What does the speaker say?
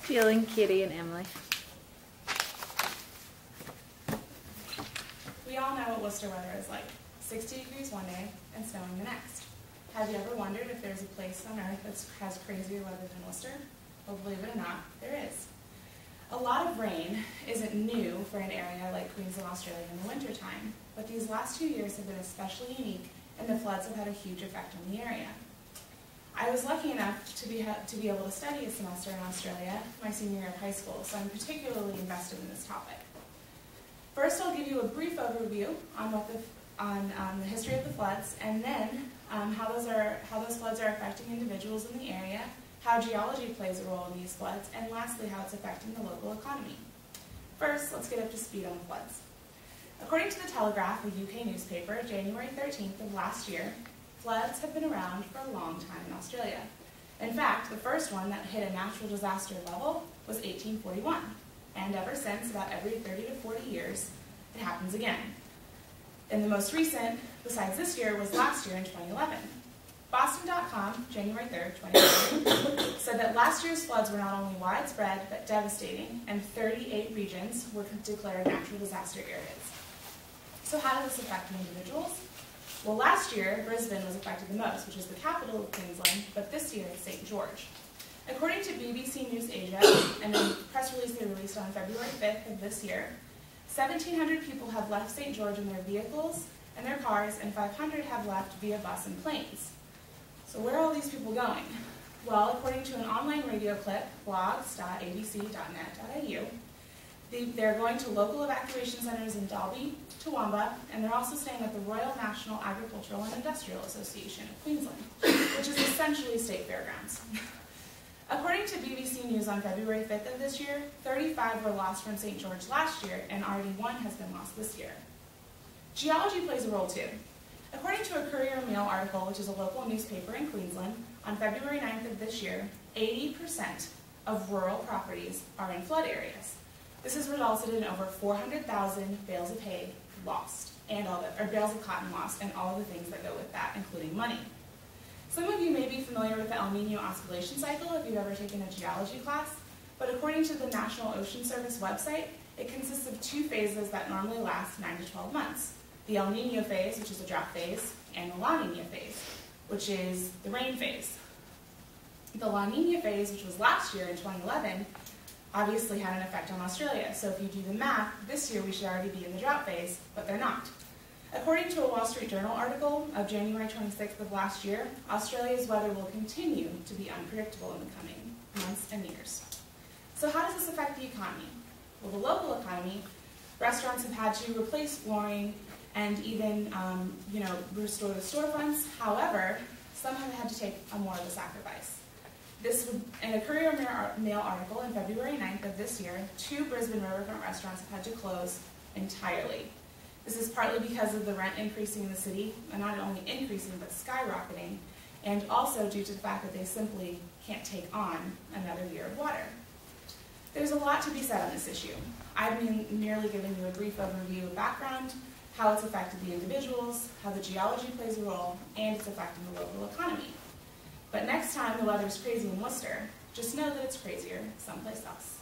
Feeling Kitty and Emily. We all know what Worcester weather is like. 60 degrees one day and snowing the next. Have you ever wondered if there's a place on earth that has crazier weather than Worcester? Well, believe it or not, there is. A lot of rain isn't new for an area like Queensland, Australia in the wintertime, but these last 2 years have been especially unique, and the floods have had a huge effect on the area. I was lucky enough to be able to study a semester in Australia my senior year of high school, so I'm particularly invested in this topic. First, I'll give you a brief overview on the history of the floods, and then how those floods are affecting individuals in the area, how geology plays a role in these floods, and lastly, how it's affecting the local economy. First, let's get up to speed on the floods. According to The Telegraph, a UK newspaper, January 13th of last year, floods have been around for a long time in Australia. In fact, the first one that hit a natural disaster level was 1841, and ever since, about every 30 to 40 years, it happens again. And the most recent, besides this year, was last year in 2011. Boston.com, January 3rd, 2011, said that last year's floods were not only widespread, but devastating, and 38 regions were declared natural disaster areas. So how does this affect individuals? Well, last year, Brisbane was affected the most, which is the capital of Queensland, but this year it's St. George. According to BBC News Asia, and a press release they released on February 5th of this year, 1,700 people have left St. George in their vehicles and their cars, and 500 have left via bus and planes. So where are all these people going? Well, according to an online radio clip, blogs.abc.net.au, they're going to local evacuation centers in Dalby, Toowoomba, and they're also staying at the Royal National Agricultural and Industrial Association of Queensland, which is essentially state fairgrounds. According to BBC News on February 5th of this year, 35 were lost from St. George last year, and already 1 has been lost this year. Geology plays a role too. According to a Courier-Mail article, which is a local newspaper in Queensland, on February 9th of this year, 80% of rural properties are in flood areas. This has resulted in over 400,000 bales of hay lost, or bales of cotton lost, and all of the things that go with that, including money. Some of you may be familiar with the El Niño oscillation cycle if you've ever taken a geology class, but according to the National Ocean Service website, it consists of 2 phases that normally last 9 to 12 months. The El Niño phase, which is the drought phase, and the La Niña phase, which is the rain phase. The La Niña phase, which was last year in 2011, obviously had an effect on Australia. So if you do the math, this year we should already be in the drought phase, but they're not. According to a Wall Street Journal article of January 26th of last year, Australia's weather will continue to be unpredictable in the coming months and years. So how does this affect the economy? Well, the local economy, restaurants have had to replace flooring and even restore the storefronts. However, some have had to take more of a sacrifice. In a Courier-Mail article in February 9th of this year, 2 Brisbane riverfront restaurants have had to close entirely. This is partly because of the rent increasing in the city, and not only increasing, but skyrocketing, and also due to the fact that they simply can't take on another year of water. There's a lot to be said on this issue. I've been merely giving you a brief overview of background, how it's affected the individuals, how the geology plays a role, and it's affecting the local economy. But next time the weather's crazy in Worcester, just know that it's crazier someplace else.